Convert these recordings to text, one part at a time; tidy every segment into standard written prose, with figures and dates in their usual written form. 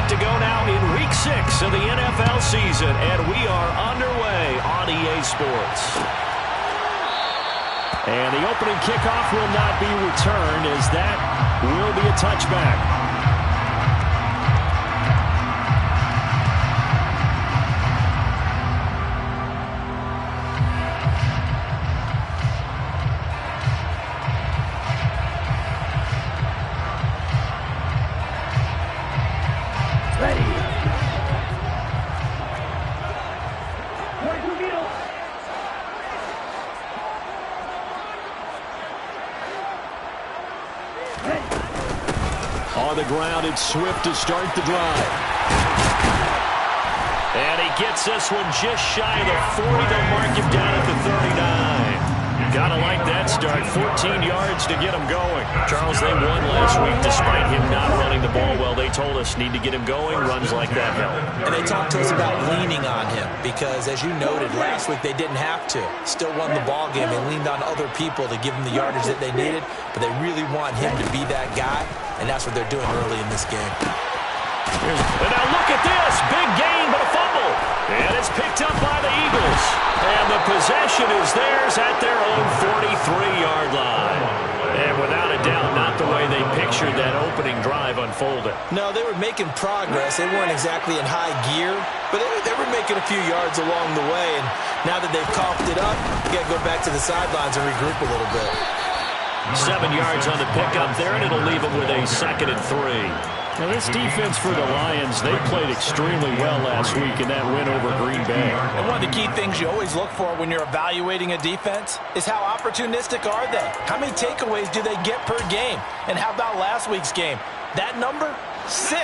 Set to go now in Week 6 of the NFL season, and we are underway on EA Sports. And the opening kickoff will not be returned, as that will be a touchback. On the ground, it's Swift to start the drive. And he gets this one just shy of the 40. They'll mark him down at the 39. Gotta like that start. 14 yards to get him going. Charles, they won last week despite him not running the ball well. They told us need to get him going. Runs like that help. And they talked to us about leaning on him because, as you noted, last week they didn't have to. Still won the ball game. They leaned on other people to give them the yardage that they needed, but they really want him to be that guy, and that's what they're doing early in this game. And now look at this. Big gain, but a fumble. And it's picked up by the Eagles. And the possession is theirs at their own 43-yard line. And without a doubt, not the way they pictured that opening drive unfolded. No, they were making progress. They weren't exactly in high gear, but they were making a few yards along the way. And now that they've coughed it up, you got to go back to the sidelines and regroup a little bit. 7 yards on the pickup there, and it'll leave them with a 2nd and 3. Now, this defense for the Lions, they played extremely well last week in that win over Green Bay. And one of the key things you always look for when you're evaluating a defense is how opportunistic are they? How many takeaways do they get per game? And how about last week's game? That number? 6.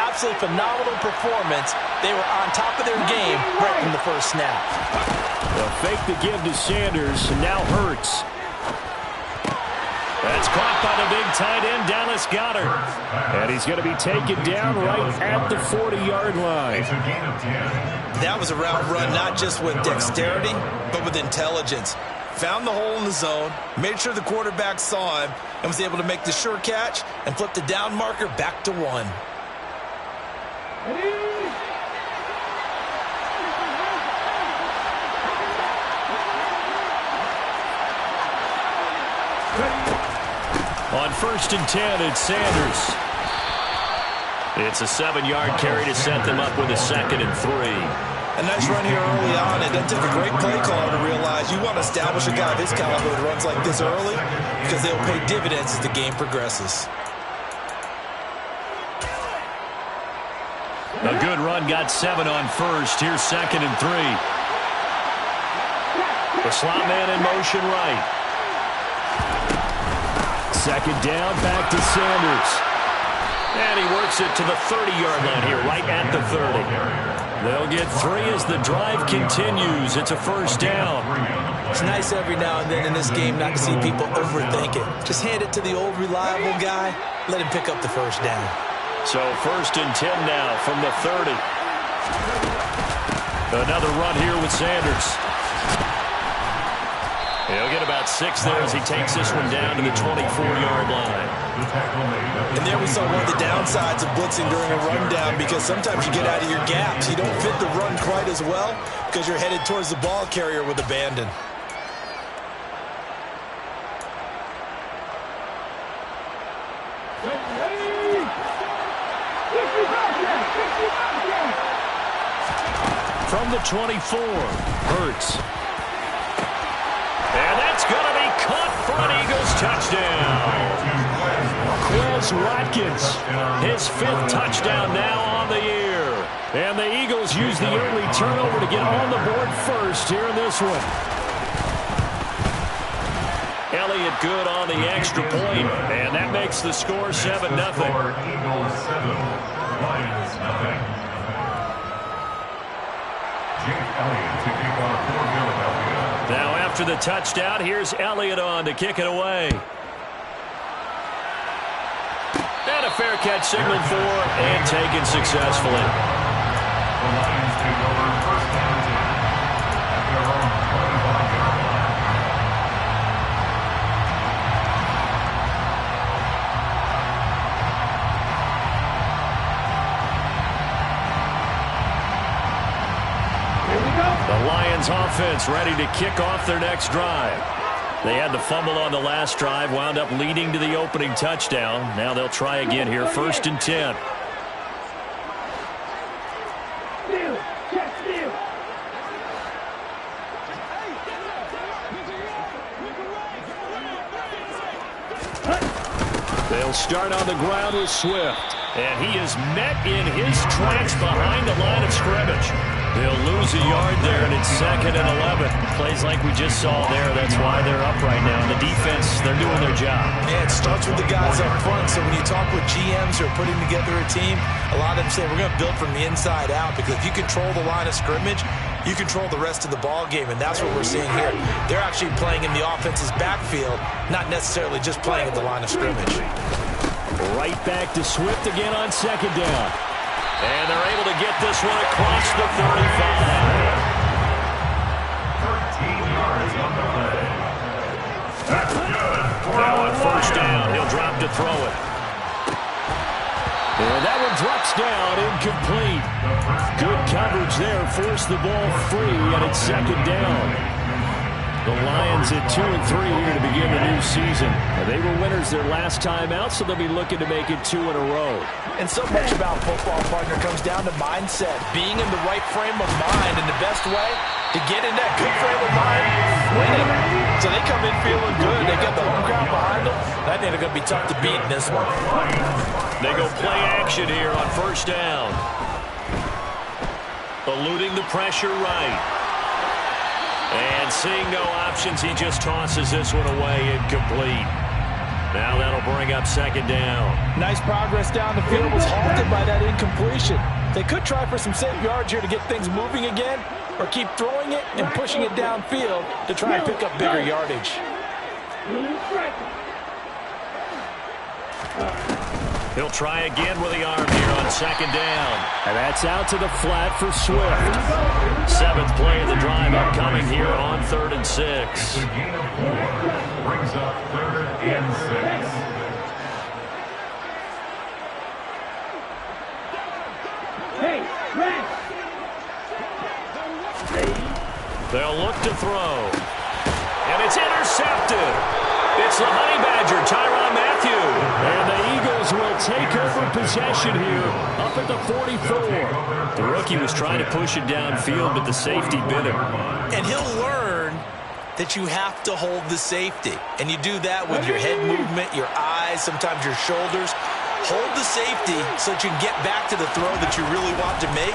Absolutely phenomenal performance. They were on top of their game right from the first snap. They'll fake the give to Sanders, and now Hurts. That's caught by the big tight end, Dallas Goedert. And he's going to be taken down right at the 40-yard line. That was a route run not just with dexterity, but with intelligence. Found the hole in the zone, made sure the quarterback saw him, and was able to make the sure catch and flip the down marker back to 1. On 1st and 10, it's Sanders. It's a 7-yard carry to set them up with a 2nd and 3. A nice run here early on. It doesn't take a great play caller to realize you want to establish a guy of his caliber that runs like this early because they'll pay dividends as the game progresses. A good run, got 7 on 1st. Here's 2nd and 3. The slot man in motion right. 2nd down, back to Sanders. And he works it to the 30-yard line here, right at the 30. They'll get 3 as the drive continues. It's a 1st down. It's nice every now and then in this game not to see people overthink it. Just hand it to the old reliable guy. Let him pick up the 1st down. So 1st and 10 now from the 30. Another run here with Sanders. He'll get about 6 there as he takes this one down to the 24-yard line. And there we saw one of the downsides of blitzing during a rundown because sometimes you get out of your gaps. You don't fit the run quite as well because you're headed towards the ball carrier with abandon. From the 24, Hurts. And that's going to be caught for an Eagles touchdown. Quez Watkins, his 5th touchdown now on the year. And the Eagles use the early turnover to get on the board first here in this one. Elliott good on the extra point, and that makes the score 7-0. Eagles 7, Lions nothing. Jake Elliott to kick off for Philadelphia. Now after the touchdown, here's Elliott on to kick it away. And a fair catch signaled for and taken successfully. The Lions take over 1st down 10 at their own 25-yard line. defense ready to kick off their next drive. They had the fumble on the last drive, wound up leading to the opening touchdown. Now they'll try again here, 1st and 10. They'll start on the ground with Swift. And he is met in his tracks behind the line of scrimmage. He'll lose a yard there, and it's 2nd and 11. Plays like we just saw there. That's why they're up right now. And the defense, they're doing their job. Yeah, it starts with the guys up front. So when you talk with GMs who are putting together a team, a lot of them say we're going to build from the inside out, because if you control the line of scrimmage, you control the rest of the ball game, and that's what we're seeing here. They're actually playing in the offense's backfield, not necessarily just playing at the line of scrimmage. Right back to Swift again on 2nd down. And they're able to get this one across the 35. 13 yards on the play. That's good. Now on 1st down, he'll drop to throw it. And that one drops down, incomplete. Good coverage there, forced the ball free, and it's 2nd down. The Lions at 2-3 here to begin the new season. They were winners their last time out, so they'll be looking to make it 2 in a row. And so much about football, partner, comes down to mindset. Being in the right frame of mind, and the best way to get in that good frame of mind, winning. So they come in feeling good. They got the home crowd behind them. I think they're going to be tough to beat in this one. They go play action here on 1st down. Eluding the pressure right. And seeing no options, he just tosses this one away, incomplete. Now that'll bring up 2nd down. Nice progress down the field, was halted by that incompletion. They could try for some safe yards here to get things moving again, or keep throwing it and pushing it downfield to try and pick up bigger yardage. He'll try again with the arm here on 2nd down. And that's out to the flat for Swift. 7th play of the drive upcoming here on 3rd and 6. The gain of 4 brings up 3rd and 6. They'll look to throw. And it's intercepted. It's the Honey Badger, Tyrann Mathieu. And the Eagles will take over possession here up at the 44. The rookie was trying to push it downfield, but the safety bit him. And he'll learn that you have to hold the safety. And you do that with your head movement, your eyes, sometimes your shoulders. Hold the safety so that you can get back to the throw that you really want to make.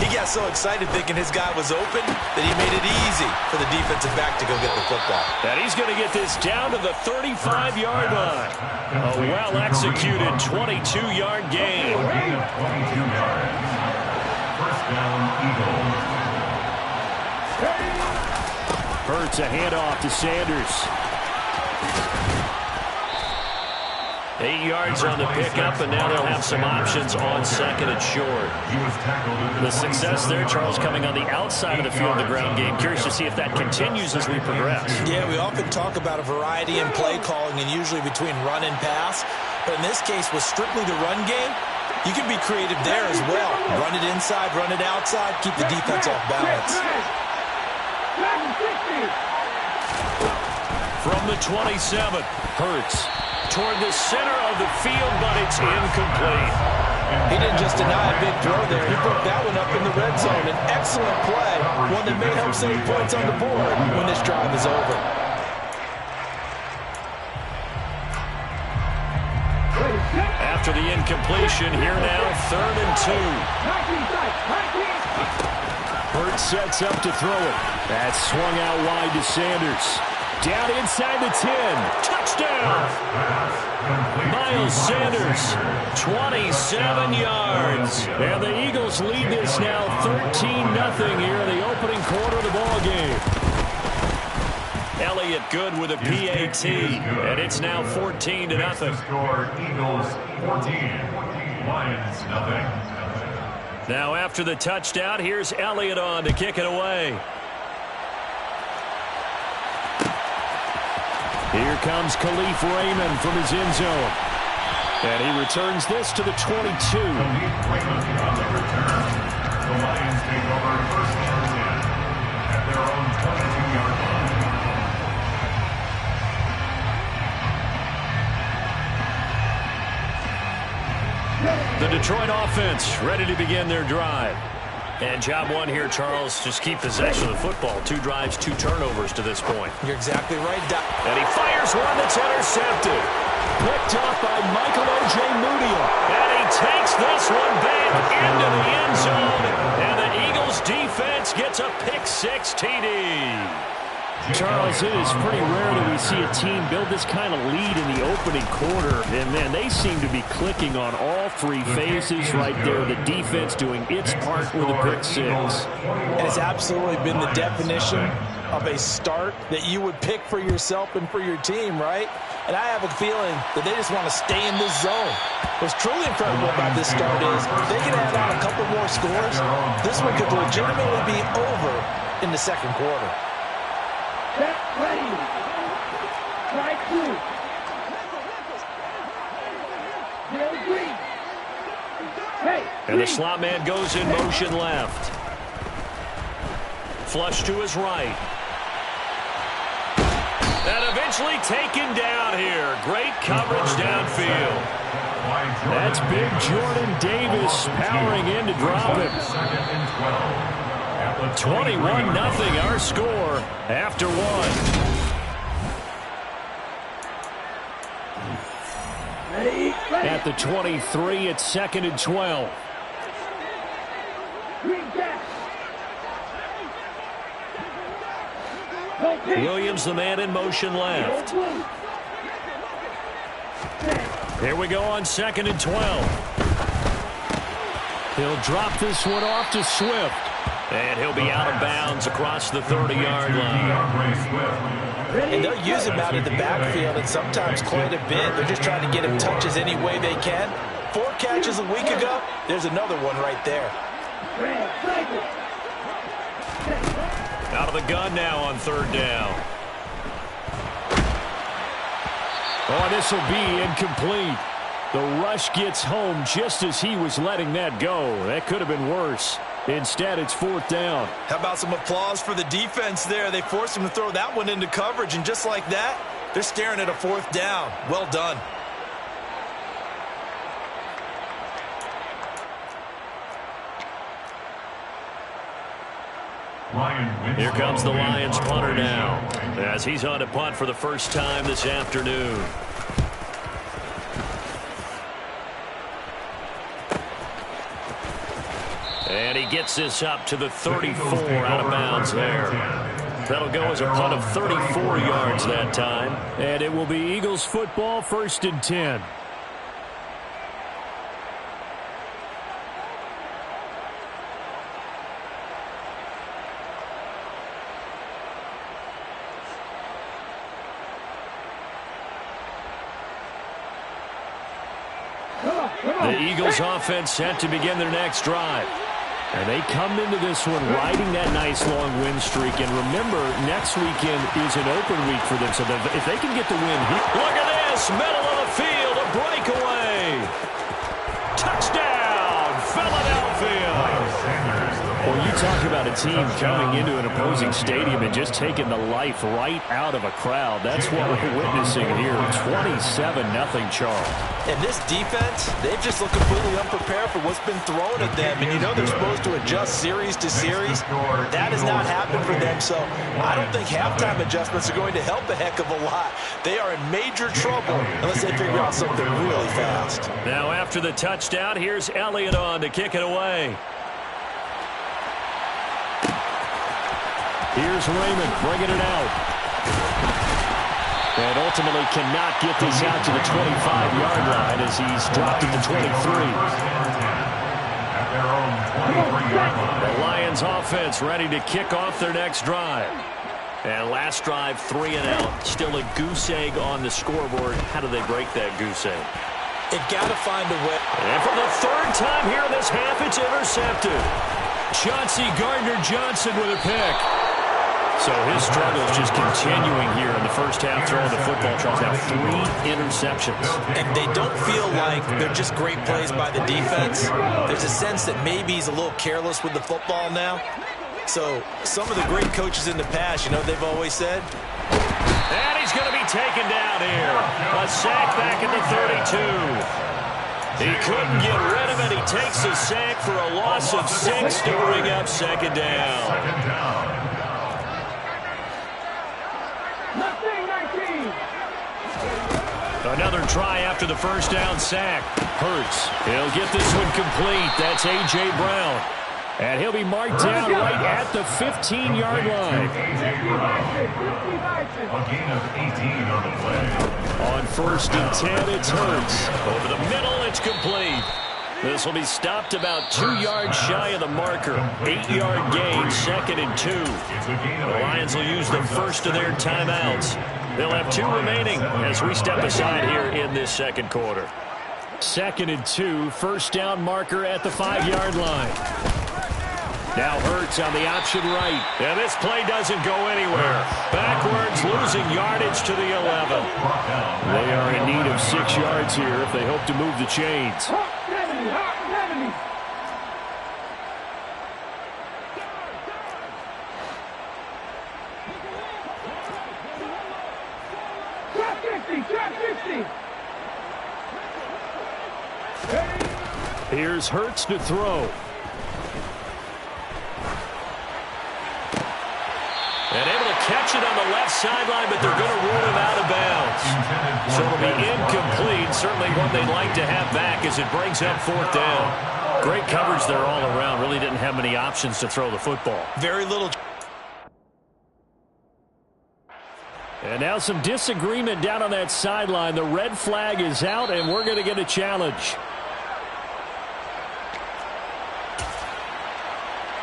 He got so excited thinking his guy was open that he made it easy for the defensive back to go get the football. And he's going to get this down to the 35-yard line. A well-executed 22-yard gain. Gain of 22 yards. 1st down, Eagles. Hurts a handoff to Sanders. 8 yards on the pickup, and now they'll have some options on 2nd and short. The success there, Charles, coming on the outside of the field of the ground game. Curious to see if that continues as we progress. Yeah, we often talk about a variety in play calling and usually between run and pass. But in this case, with strictly the run game, you can be creative there as well. Run it inside, run it outside, keep the defense off balance. From the 27, Hurts toward the center of the field, but it's incomplete. He didn't just deny a big throw there. He broke that one up in the red zone. An excellent play, one that may help save points on the board when this drive is over. After the incompletion, here now, 3rd and 2. Hurts sets up to throw it. That's swung out wide to Sanders. Down inside the 10. Touchdown! Miles Sanders, 27 yards. And the Eagles lead this now 13-0 here in the opening quarter of the ball game. Elliott good with a PAT, and it's now 14-0. Score Eagles 14, Lions nothing. Now after the touchdown, here's Elliott on to kick it away. Here comes Khalif Raymond from his end zone. And he returns this to the 22. Khalif Raymond on the return. The Lions take over 1st and 10 at their own the Detroit offense ready to begin their drive. And job one here, Charles, just keep possession of the football. 2 drives, 2 turnovers to this point. You're exactly right, Doc. And he fires one that's intercepted. Picked up by Michael O.J. Mudia. And he takes this one back into the end zone. And the Eagles defense gets a pick-6 TD. Charles, it is pretty rare that we see a team build this kind of lead in the opening quarter. And, man, they seem to be clicking on all 3 phases right there. The defense doing its part with a pick-6. And it's absolutely been the definition of a start that you would pick for yourself and for your team, right? And I have a feeling that they just want to stay in this zone. What's truly incredible about this start is if they can add on a couple more scores, this one could legitimately be over in the second quarter. Ready. Strike 2. Hey, and the slot man goes in motion left. Flush to his right. And eventually taken down here. Great coverage downfield. That's big Jordan Davis powering in to drop him. 21-0 our score after 1. At the 23, it's 2nd and 12. Williams, the man in motion left. Here we go on 2nd and 12. He'll drop this one off to Swift. And he'll be out of bounds across the 30-yard line. And they'll use him out of the backfield, and sometimes quite a bit. They're just trying to get him touches any way they can. 4 catches a week ago. There's another one right there. Out of the gun now on 3rd down. Oh, this will be incomplete. The rush gets home just as he was letting that go. That could have been worse. Instead, it's 4th down. How about some applause for the defense there? They forced him to throw that one into coverage, and just like that, they're staring at a 4th down. Well done. Here comes the Lions punter now, as he's on to punt for the first time this afternoon. And he gets this up to the 34, out of bounds there. That'll go as a punt of 34 yards that time. And it will be Eagles football, 1st and 10. The Eagles offense set to begin their next drive. And they come into this one riding that nice long win streak. And remember, next weekend is an open week for them. So if they can get the win here. Look at this. Middle of the field. A breakaway. Touchdown, Philadelphia. Well, you talk about a team coming into an opposing stadium and just taking the life right out of a crowd. That's what we're witnessing here. 27-0 Charles. And this defense, they've just looked completely unprepared for what's been thrown at them. And you know they're supposed to adjust series to series. That has not happened for them. So I don't think halftime adjustments are going to help a heck of a lot. They are in major trouble unless they figure out something really fast. Now after the touchdown, here's Elliott on to kick it away. Here's Raymond bringing it out. And ultimately cannot get this out to the 25-yard line as he's dropped at the 23. The Lions offense ready to kick off their next drive. And last drive, 3 and out. Still a goose egg on the scoreboard. How do they break that goose egg? They've got to find a way. And for the 3rd time here in this half, it's intercepted. Chauncey Gardner-Johnson with a pick. So his struggle is just continuing here in the first half, throwing the football. Charles now 3 interceptions. And they don't feel like they're just great plays by the defense. There's a sense that maybe he's a little careless with the football now. So some of the great coaches in the past, you know, they've always said. And he's going to be taken down here. A sack back at the 32. He couldn't get rid of it. He takes a sack for a loss of 6 to bring up second down. Another try after the first down sack. Hurts. He'll get this one complete. That's A.J. Brown. And he'll be marked down right at the 15-yard line. A gain of 18 on the play. On 1st and 10, it's Hurts. Over the middle, it's complete. This will be stopped about 2 yards shy of the marker. 8-yard gain, 2nd and 2. The Lions will use the first of their timeouts. They'll have 2 remaining as we step aside here in this second quarter. 2nd and 2, first down marker at the 5-yard line. Now Hurts on the option right. And this play doesn't go anywhere. Backwards, losing yardage to the 11. They are in need of 6 yards here if they hope to move the chains. Here's Hurts to throw. And able to catch it on the left sideline, but they're going to rule him out of bounds. So it'll be incomplete. Certainly one they'd like to have back as it brings up 4th down. Great coverage there all around. Really didn't have many options to throw the football. Very little. And now some disagreement down on that sideline. The red flag is out, and we're going to get a challenge.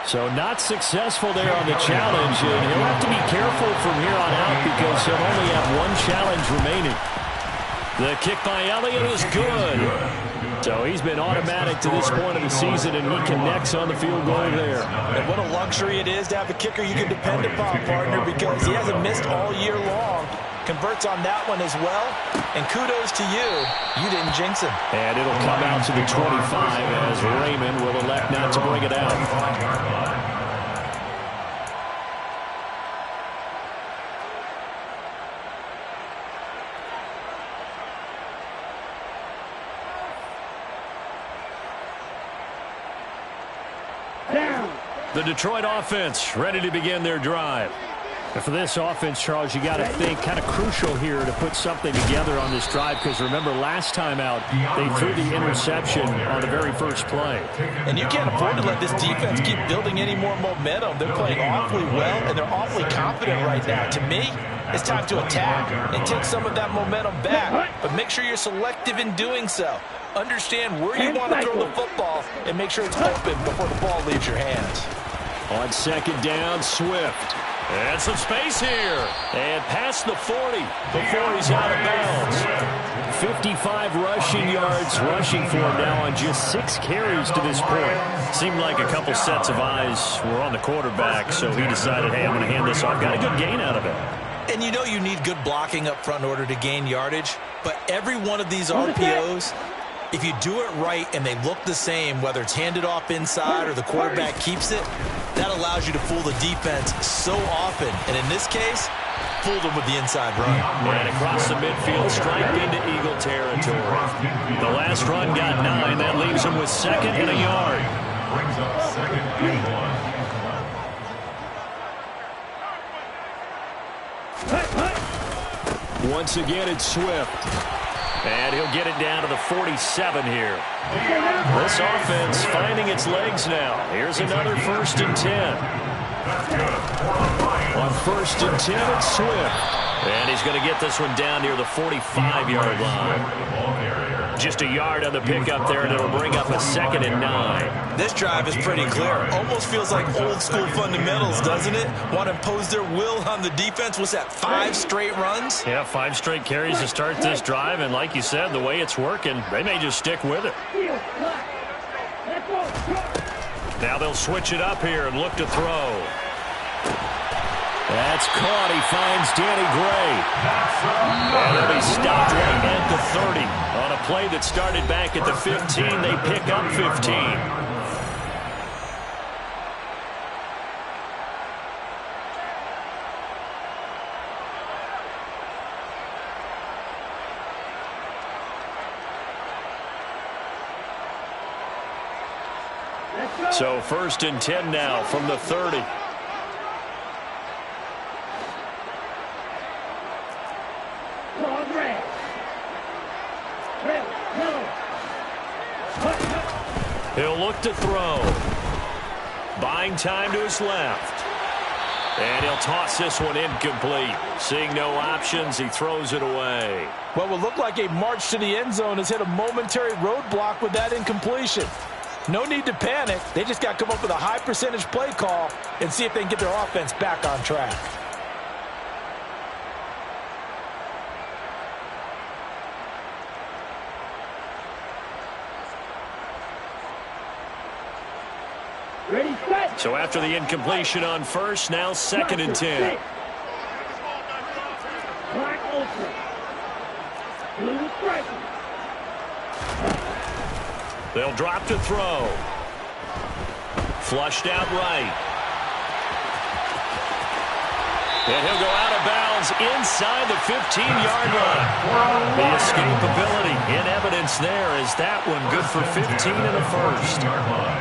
So not successful there on the challenge, and he'll have to be careful from here on out because he'll only have 1 challenge remaining. The kick by Elliott is good. So he's been automatic to this point of the season, and he connects on the field goal there. And what a luxury it is to have a kicker you can depend upon, partner, because he hasn't missed all year long. Converts on that one as well. And kudos to you. You didn't jinx him. And it'll come out to the 25 as Raymond will elect not to bring it out. The Detroit offense ready to begin their drive. And for this offense, Charles, you got to think kind of crucial here to put something together on this drive because remember last time out they threw the interception on the very first play. And you can't afford to let this defense keep building any more momentum. They're playing awfully well and they're awfully confident right now. To me, it's time to attack and take some of that momentum back, but make sure you're selective in doing so. Understand where you want to throw the football and make sure it's open before the ball leaves your hands. On 2nd down, Swift. And some space here. And past the 40 before he's out of bounds. 55 rushing yards rushing for him now on just 6 carries to this point. Seemed like a couple sets of eyes were on the quarterback, so he decided, hey, I'm going to hand this off. Got a good gain out of it. And you know you need good blocking up front in order to gain yardage, but every one of these RPOs, if you do it right and they look the same, whether it's handed off inside or the quarterback keeps it, that allows you to fool the defense so often. And in this case, fooled them with the inside run. And across the midfield, strike into Eagle territory. The last run got 9. That leaves him with 2nd and a yard. Brings up 2nd and 1. Once again, it's Swift. And he'll get it down to the 47 here. This offense finding its legs now. Here's another 1st and 10. On 1st and 10, it's Swift. And he's going to get this one down near the 45-yard line. Just a yard on the pickup there, and it'll bring up a 2nd and 9. This drive is pretty clear. Almost feels like old school fundamentals, doesn't it? Want to impose their will on the defense. What's that, 5 straight runs? Yeah, 5 straight carries to start this drive, and like you said, the way it's working, they may just stick with it. Now they'll switch it up here and look to throw. That's caught. He finds Danny Gray. And he'll be stopped right at the 30. On a play that started back at the 15, they pick up 15. So 1st and 10 now from the 30. He'll look to throw. Buying time to his left. And he'll toss this one incomplete. Seeing no options, he throws it away. What will look like a march to the end zone has hit a momentary roadblock with that incompletion. No need to panic. They just got to come up with a high percentage play call and see if they can get their offense back on track. Ready, set. So after the incompletion on 1st, now 2nd and 10. Black Ultra. Blue striker. They'll drop to throw. Flushed out right. And he'll go out of bounds inside the 15-yard line. The escapability in evidence there as that one good for 15 in the 1st.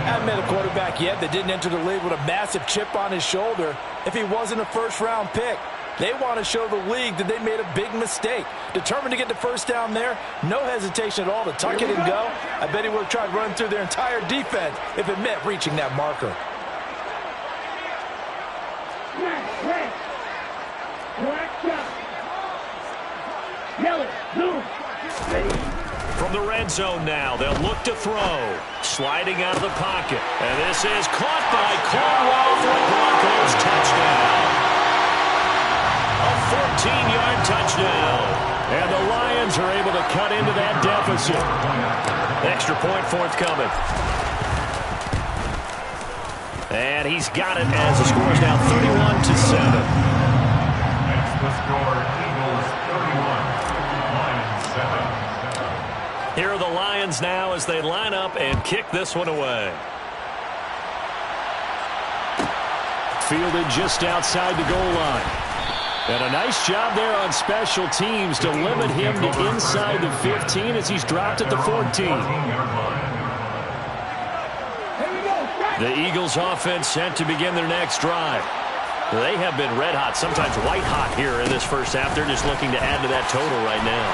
Haven't met a quarterback yet that didn't enter the league with a massive chip on his shoulder if he wasn't a first-round pick. They want to show the league that they made a big mistake. Determined to get the first down there, no hesitation at all to tuck it and go. I bet he would have tried running through their entire defense if it meant reaching that marker. Red. Black shot. Yellow. Blue. Ready. From the red zone now, they'll look to throw. Sliding out of the pocket. And this is caught by Caldwell for a Broncos touchdown. A 14-yard touchdown. And the Lions are able to cut into that deficit. Extra point forthcoming. And he's got it as the score is now 31-7. The score, Eagles 31, Lions 7. Here are the Lions now as they line up and kick this one away. Fielded just outside the goal line. And a nice job there on special teams to limit him to inside the 15 as he's dropped at the 14. The Eagles offense set to begin their next drive. They have been red hot, sometimes white hot here in this first half. They're just looking to add to that total right now.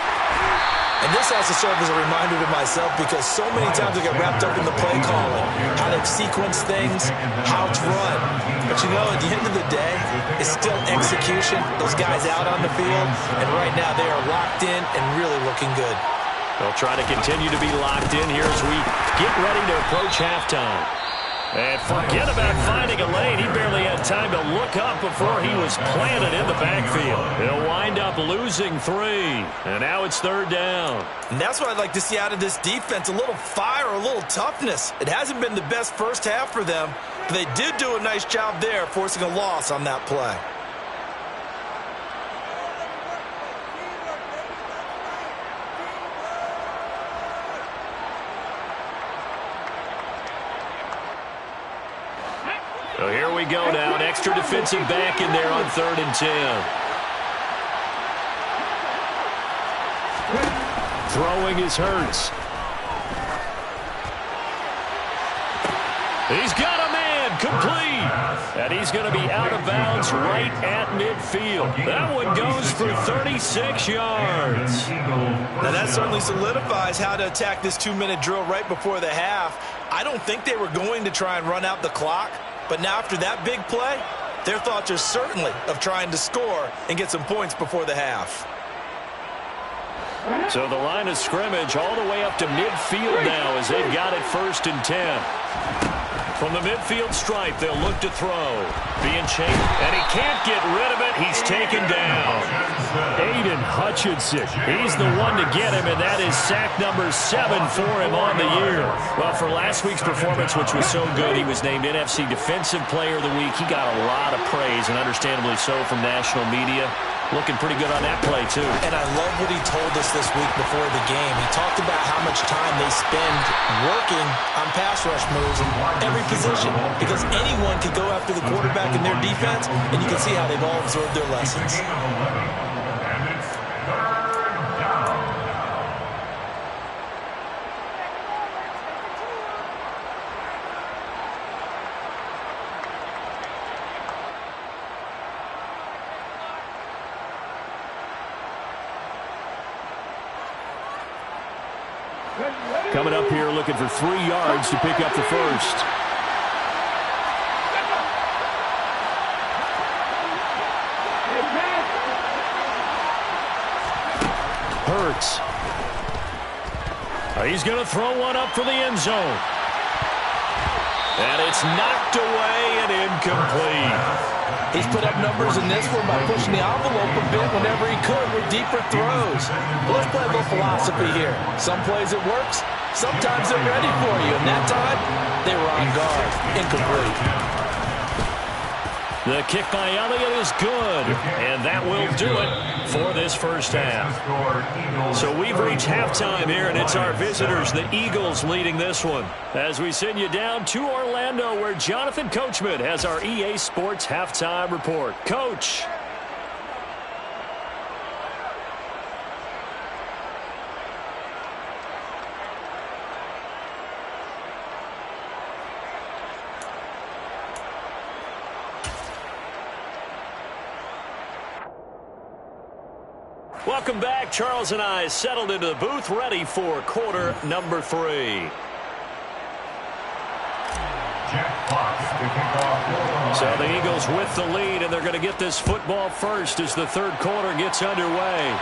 And this has to serve as a reminder to myself because so many times I get wrapped up in the play calling, how they've sequenced things, how it's run. But you know, at the end of the day, it's still execution. Those guys out on the field, and right now they are locked in and really looking good. They'll try to continue to be locked in here as we get ready to approach halftime. And forget about finding a lane. He barely had time to look up before he was planted in the backfield. He'll wind up losing 3. And now it's 3rd down. And that's what I'd like to see out of this defense, a little fire, a little toughness. It hasn't been the best first half for them, but they did do a nice job there forcing a loss on that play. So here we go now. An extra defensive back in there on 3rd and 10. Throwing is Hurts. He's got a man complete. And he's going to be out of bounds right at midfield. That one goes for 36 yards. Now that certainly solidifies how to attack this 2-minute drill right before the half. I don't think they were going to try and run out the clock. But now after that big play, their thoughts are certainly of trying to score and get some points before the half. So the line of scrimmage all the way up to midfield now as they've got it 1st and 10. From the midfield stripe, they'll look to throw. Being chased, and he can't get rid of it. He's taken down. Aiden Hutchinson. He's the one to get him, and that is sack number 7 for him on the year. Well, for last week's performance, which was so good, he was named NFC Defensive Player of the Week. He got a lot of praise, and understandably so, from national media. Looking pretty good on that play, too. And I love what he told us this week before the game. He talked about how much time they spend working on pass rush moves in every position, because anyone could go after the quarterback in their defense, and you can see how they've all absorbed their lessons. Coming up here looking for 3 yards to pick up the first. Hurts. He's going to throw one up for the end zone. And it's knocked away and incomplete. He's put up numbers in this one by pushing the envelope a bit whenever he could with deeper throws. But let's play a little philosophy here. Some plays it works, sometimes they're ready for you. And that time, they were on guard. Incomplete. The kick by Elliott is good, and that will do it for this first half. So we've reached halftime here, and it's our visitors, the Eagles, leading this one. As we send you down to Orlando, where Jonathan Coachman has our EA Sports halftime report. Coach. Welcome back. Charles and I settled into the booth, ready for quarter number 3. So the Eagles with the lead, and they're going to get this football first as the third quarter gets underway.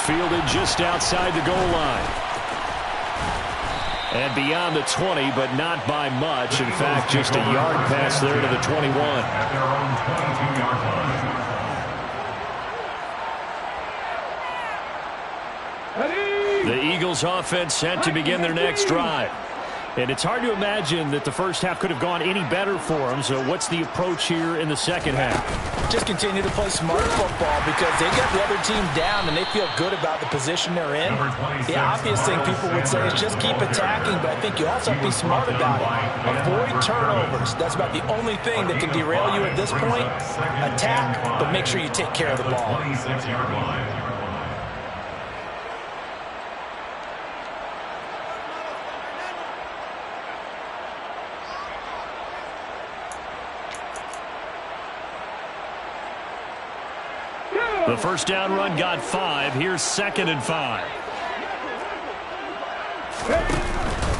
Fielded just outside the goal line. And beyond the 20, but not by much. In fact, just a yard pass there to the 21. At their own 22-yard line. The Eagles offense set to begin their next drive. And it's hard to imagine that the first half could have gone any better for them. So what's the approach here in the second half? Just continue to play smart football because they got the other team down and they feel good about the position they're in. The obvious thing people would say is just keep attacking, but I think you also have to be smart about it. Avoid turnovers. That's about the only thing that can derail you at this point. Attack, but make sure you take care of the ball. 26-yard line. The first down run got 5. Here's 2nd and 5.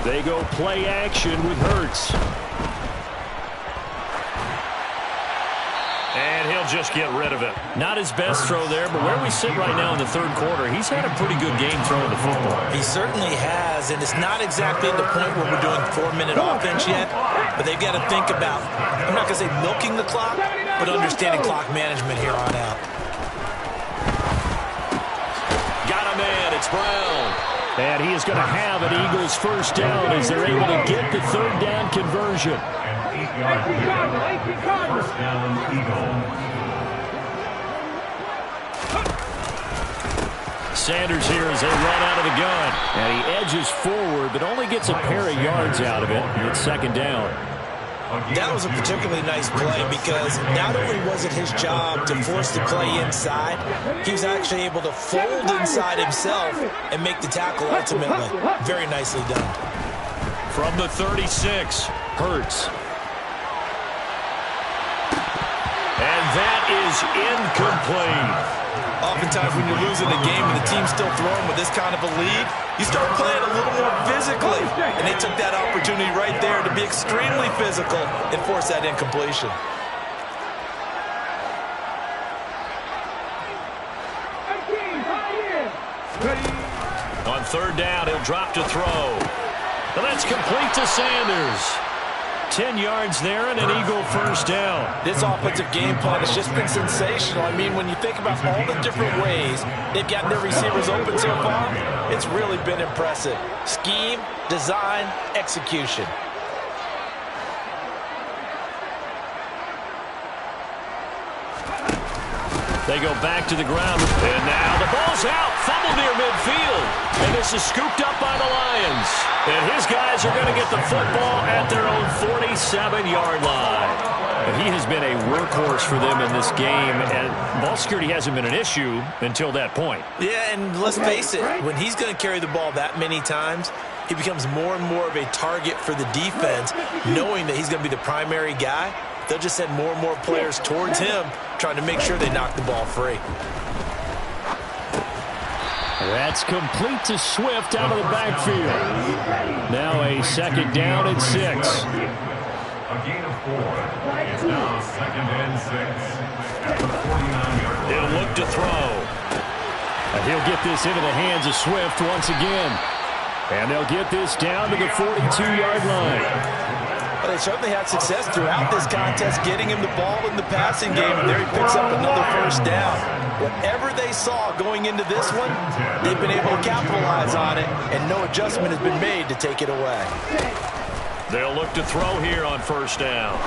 They go play action with Hurts. And he'll just get rid of it. Not his best throw there, but where we sit right now in the third quarter, he's had a pretty good game throwing the football. He certainly has, and it's not exactly at the point where we're doing 4-minute offense yet, but they've got to think about, I'm not going to say milking the clock, but understanding clock management here on out. It's Brown. And he is going to have an Eagles first down as they're able to get the third down conversion. And 8 yards. First down, Eagles. Sanders here as they run out of the gun. And he edges forward, but only gets a pair of yards out of it. It's 2nd down. That was a particularly nice play because not only was it his job to force the play inside, he was actually able to fold inside himself and make the tackle ultimately. Very nicely done. From the 36, Hurts. And that is incomplete. Oftentimes when you're losing a game and the team's still throwing with this kind of a lead, you start playing a little more physically. And they took that opportunity right there to be extremely physical and force that incompletion. On 3rd down, he'll drop to throw. And that's complete to Sanders. 10 yards there and an Eagle first down. This offensive game plan has just been sensational. I mean, when you think about all the different ways they've gotten their receivers open so far, it's really been impressive. Scheme, design, execution. They go back to the ground. And now the ball's out. Fumble near midfield. And this is scooped up by the Lions. And his guys are going to get the football at their own 47-yard line. And he has been a workhorse for them in this game. And ball security hasn't been an issue until that point. Yeah, and let's face it, when he's going to carry the ball that many times, he becomes more and more of a target for the defense, knowing that he's going to be the primary guy. They'll just send more and more players towards him, trying to make sure they knock the ball free. That's complete to Swift out of the backfield. Now a second down and 6. A gain of 4. It's now 2nd and 6 at the 49-yard line. He'll look to throw. He'll get this into the hands of Swift once again. And they'll get this down to the 42-yard line. Well, they certainly had success throughout this contest getting him the ball in the passing game, and there he picks up another first down. Whatever they saw going into this one, they've been able to capitalize on it, and no adjustment has been made to take it away. They'll look to throw here on first down.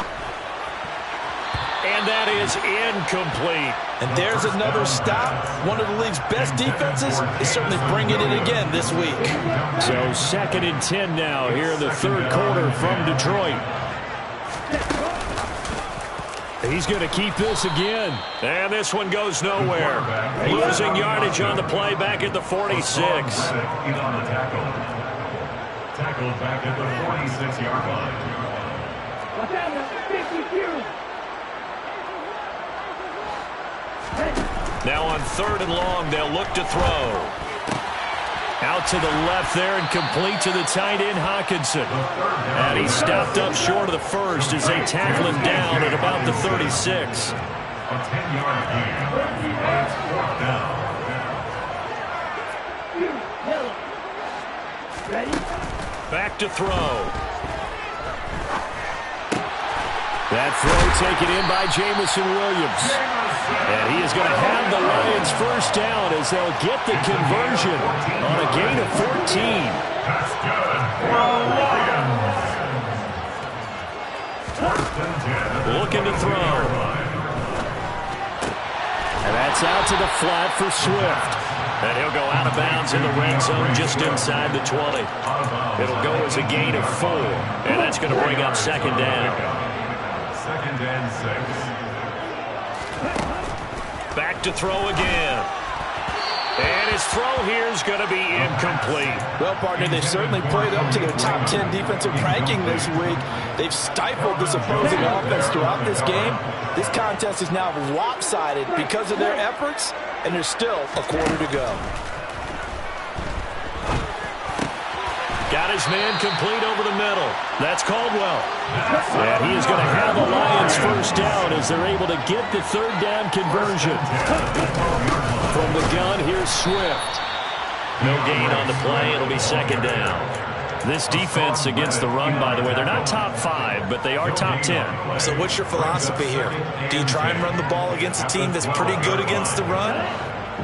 And that is incomplete. And there's another stop. One of the league's best defenses is certainly bringing it again this week. So 2nd and 10 now here in the third quarter from Detroit. He's going to keep this again. And this one goes nowhere. Losing yardage on the play back at the 46. Tackled back at the 46-yard line. Watch out, number 52. Now on 3rd and long, they'll look to throw. Out to the left there and complete to the tight end, Hawkinson. And he stopped up short of the first as they tackle him down at about the 36. A 10-yard gain. It's 4th down. Ready? Back to throw. That throw taken in by Jamison Williams. And he is going to have the Lions first down as they'll get the conversion on a gain of 14. That's good. Lions. 4th and 10. Looking to throw. And that's out to the flat for Swift. And he'll go out of bounds in the red zone just inside the 20. It'll go as a gain of 4. And that's going to bring up 2nd down. 2nd and 6. Back to throw again. And his throw here is going to be incomplete. Well, partner, they've certainly played up to their top 10 defensive ranking this week. They've stifled this opposing offense throughout this game. This contest is now lopsided because of their efforts, and there's still a quarter to go. Got his man complete over the middle. That's Caldwell. And he is going to have the Lions first down as they're able to get the 3rd down conversion. From the gun, here's Swift. No gain on the play. It'll be 2nd down. This defense against the run, by the way, they're not top 5, but they are top 10. So what's your philosophy here? Do you try and run the ball against a team that's pretty good against the run?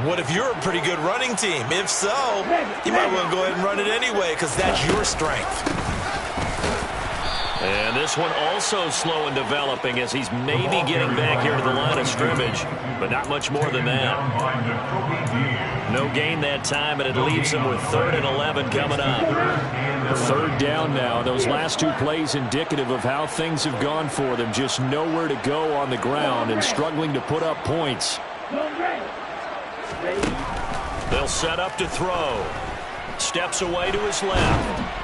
What if you're a pretty good running team? If so, you might want to go ahead and run it anyway because that's your strength. And this one also slow in developing as he's maybe getting back here to the line of scrimmage, but not much more than that. No gain that time, and it leaves him with 3rd and 11 coming up. 3rd down now. Those last 2 plays indicative of how things have gone for them. Just nowhere to go on the ground and struggling to put up points. They'll set up to throw. Steps away to his left.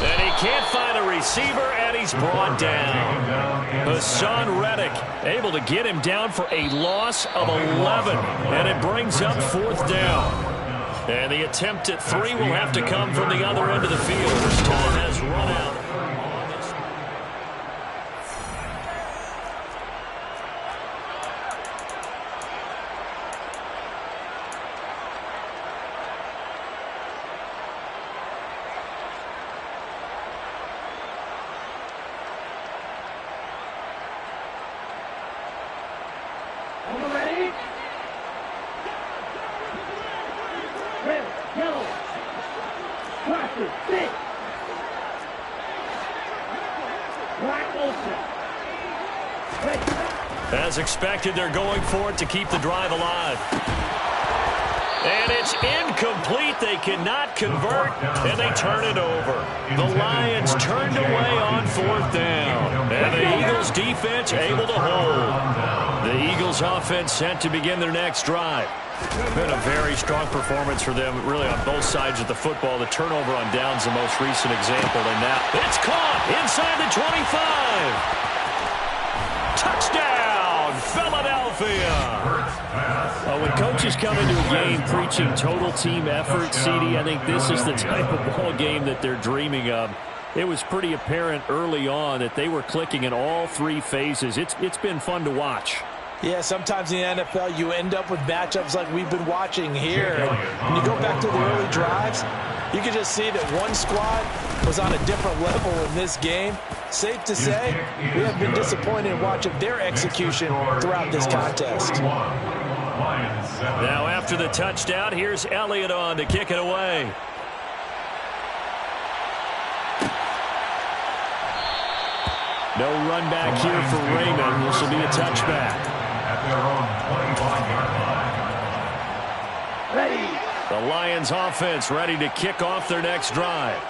And he can't find a receiver, and he's brought down. Hassan Reddick able to get him down for a loss of 11. And it brings up 4th down. And the attempt at 3 will have to come from the other end of the field as time has run out. Ready? Red, yellow. Crosses, 6. Black open. Ready. As expected, they're going for it to keep the drive alive. And it's incomplete. They cannot convert, and they turn it over. The Lions turned away on 4th down. And the Eagles defense able to hold. The Eagles offense set to begin their next drive. Been a very strong performance for them, really on both sides of the football. The turnover on downs the most recent example. And now it's caught inside the 25. Touchdown, Philadelphia. A Well, when coaches come into a game preaching total team effort, CD, I think this is the type of ball game that they're dreaming of. It was pretty apparent early on that they were clicking in all three phases. It's been fun to watch. Yeah, sometimes in the NFL you end up with matchups like we've been watching here. When you go back to the early drives, you can just see that one squad was on a different level in this game. Safe to say, we have been disappointed in watching their execution throughout this contest. Now after the touchdown, here's Elliott on to kick it away. No run back here for Raymond. This will be a touchback. At their own 25-yard line. Ready. The Lions offense ready to kick off their next drive.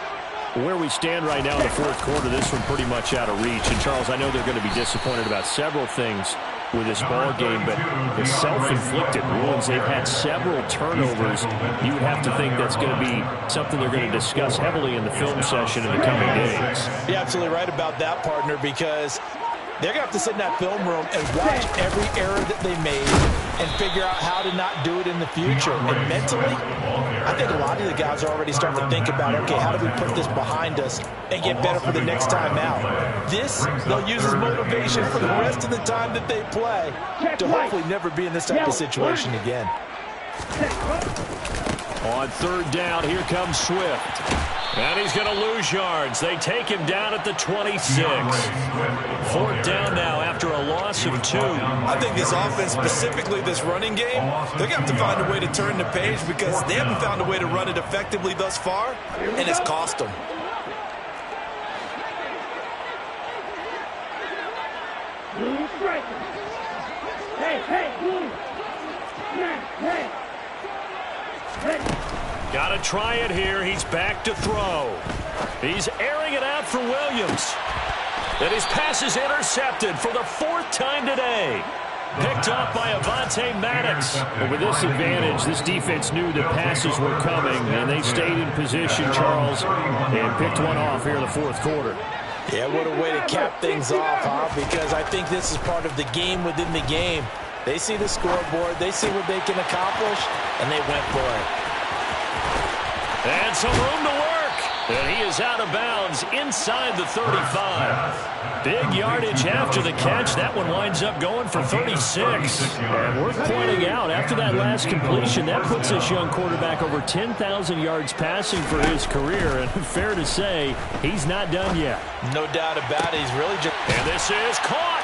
Where we stand right now in the fourth quarter, this one pretty much out of reach. And, Charles, I know they're going to be disappointed about several things with this ball game, but the self-inflicted wounds, they've had several turnovers. You would have to think that's going to be something they're going to discuss heavily in the film session in the coming days. You're absolutely right about that, partner, because they're going to have to sit in that film room and watch every error that they made and figure out how to not do it in the future. And mentally, I think a lot of the guys are already starting to think about, okay, how do we put this behind us and get better for the next time out? This, they'll use as motivation for the rest of the time that they play to hopefully never be in this type of situation again. On third down, here comes Swift. And he's going to lose yards. They take him down at the 26. Fourth down now after a loss of 2. I think this offense, specifically this running game, they're going to have to find a way to turn the page because they haven't found a way to run it effectively thus far, and it's cost them. Blue striker. Hey, blue. Hey. Ready. Got to try it here. He's back to throw. He's airing it out for Williams. And his pass is intercepted for the 4th time today. Picked up by Avonte Maddox. Well, with this advantage, this defense knew that passes were coming, and they stayed in position, Charles, and picked one off here in the fourth quarter. Yeah, what a way to cap things off, huh? Because I think this is part of the game within the game. They see the scoreboard, they see what they can accomplish, and they went for it. And some room to work. And he is out of bounds inside the 35. Big yardage after the catch. That one winds up going for 36. And worth pointing out, after that last completion, that puts this young quarterback over 10,000 yards passing for his career. And fair to say, he's not done yet. No doubt about it. He's really just... And this is caught.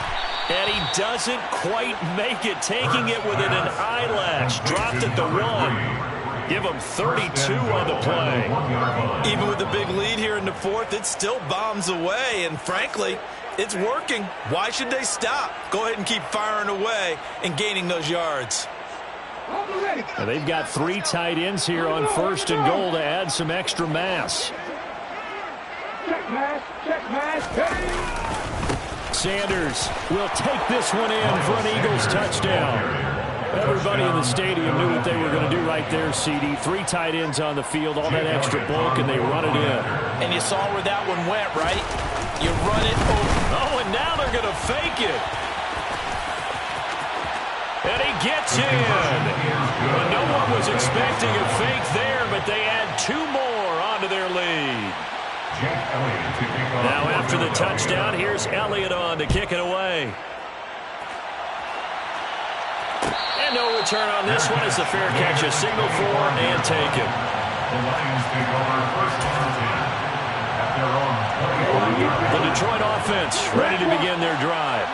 And he doesn't quite make it, taking it within an eyelash. Dropped at the 1. Give him 32 on the play. Even with the big lead here in the fourth, it still bombs away, and frankly, it's working. Why should they stop? Go ahead and keep firing away and gaining those yards. Now they've got 3 tight ends here on 1st and goal to add some extra mass. Check mass. Sanders will take this one in for an Eagles touchdown. Everybody in the stadium knew what they were going to do right there, CD. 3 tight ends on the field, all that extra bulk, and they run it in. And you saw where that one went, right? You run it over. Oh, and now they're going to fake it. And he gets in. Well, no one was expecting a fake there, but they add 2 more onto their lead. Now after the touchdown, here's Elliott on to kick it away. And no return on this one as the fair catch is signaled for and taken. The Lions take over first down at their own 20. The Detroit offense ready to begin their drive.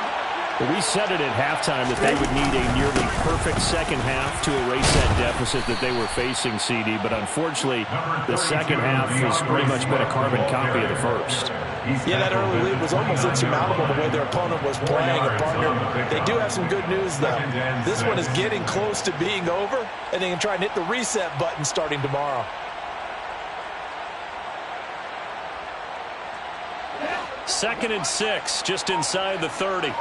Well, we said it at halftime that they would need a nearly perfect second half to erase that deficit that they were facing, CD. But unfortunately, the second half has pretty much been a carbon copy of the first. Yeah, that early lead was almost insurmountable the way their opponent was playing. A partner, they do have some good news, though. This one is getting close to being over, and they can try and hit the reset button starting tomorrow. Second and 6, just inside the 30.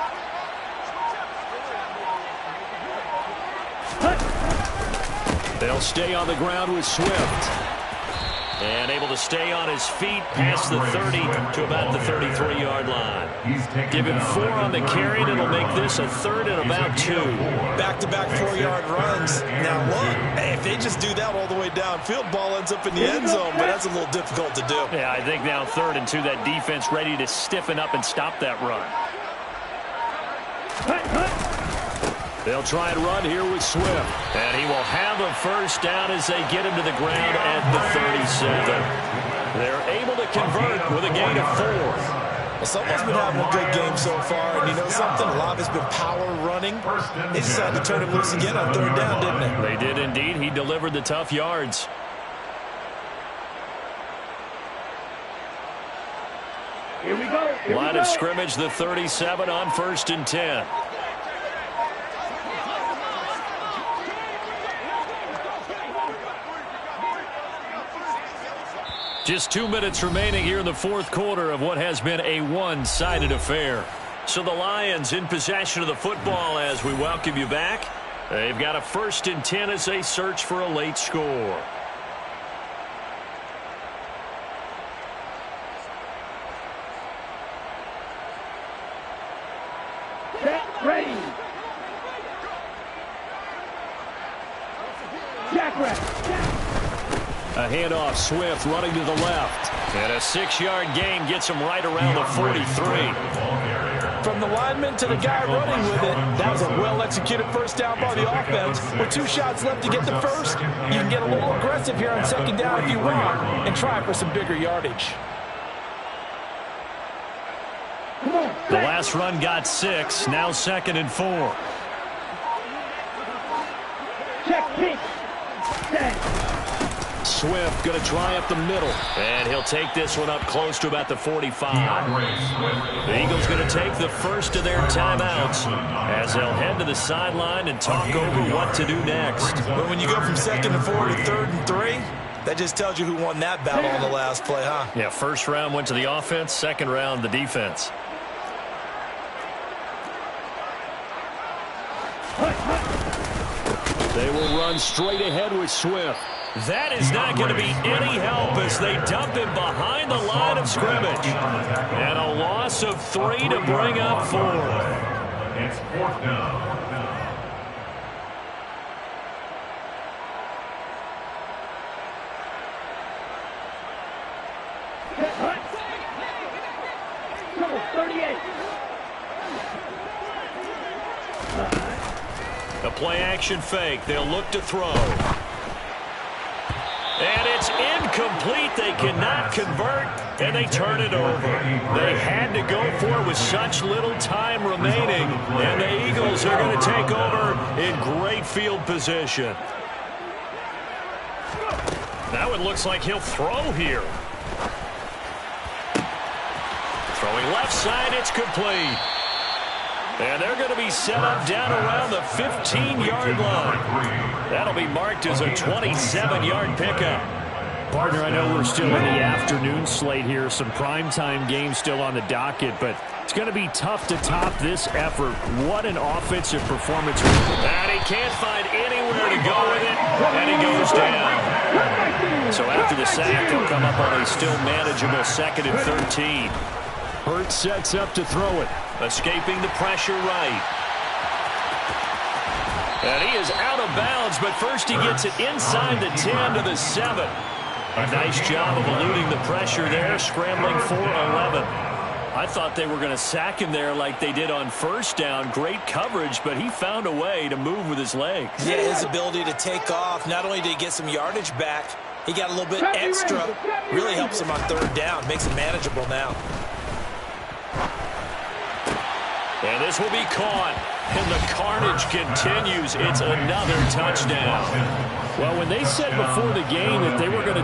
They'll stay on the ground with Swift. And able to stay on his feet past the 30 to about the 33-yard line. Give him 4 on the carry, and it'll make this a 3rd and about 2. Back-to-back 4-yard runs. Now look, if they just do that all the way downfield, ball ends up in the end zone, but that's a little difficult to do. Yeah, I think now 3rd and 2, that defense ready to stiffen up and stop that run. They'll try and run here with Swift. And he will have a first down as they get him to the ground at the 37. They're able to convert with a gain of 4. Well, someone's been having a good game so far, and you know something? A lot has been power running. They decided to turn him loose again on 3rd down, didn't they? They did indeed. He delivered the tough yards. Here we go. Line of scrimmage, the 37 on 1st and 10. Just 2 minutes remaining here in the 4th quarter of what has been a one-sided affair. So the Lions in possession of the football as we welcome you back. They've got a 1st and 10 as they search for a late score. Set, ready. Jackrabbit. A handoff, Swift running to the left. And a 6-yard gain gets him right around the 43. From the lineman to the guy running with it, that was a well-executed first down by the offense. With 2 shots left to get the first, you can get a little aggressive here on 2nd down if you want and try for some bigger yardage. The last run got 6, now 2nd and 4. Check pitch. Set. Swift going to try up the middle. And he'll take this one up close to about the 45. The Eagles going to take the first of their timeouts as they'll head to the sideline and talk over what to do next. But when you go from 2nd and 4 to 3rd and 3, that just tells you who won that battle on the last play, huh? Yeah, first round went to the offense, second round the defense. They will run straight ahead with Swift. That is not going to be any help as they dump him behind the line of scrimmage. And a loss of 3 to bring up 4. It's 4th down. Number 38. A play-action fake. They'll look to throw. And it's incomplete. They cannot convert, and they turn it over. They had to go for it with such little time remaining, and the Eagles are going to take over in great field position. Now it looks like he'll throw here. Throwing left side, it's complete. And they're going to be set up down around the 15-yard line. That'll be marked as a 27-yard pickup. Partner, I know we're still in the afternoon slate here. Some primetime games still on the docket, but it's going to be tough to top this effort. What an offensive performance. And he can't find anywhere to go with it, and he goes down. So after the sack, he'll come up on a still manageable 2nd and 13. Hurt sets up to throw it. Escaping the pressure right. And he is out of bounds, but first he gets it inside the 10 to the 7. A nice job of eluding the pressure there, scrambling for 11. I thought they were going to sack him there like they did on first down. Great coverage, but he found a way to move with his legs. Yeah, his ability to take off, not only did he get some yardage back, he got a little bit extra. Really helps him on 3rd down, makes it manageable now. And this will be caught. And the carnage continues. It's another touchdown. Well, when they said before the game that they were going to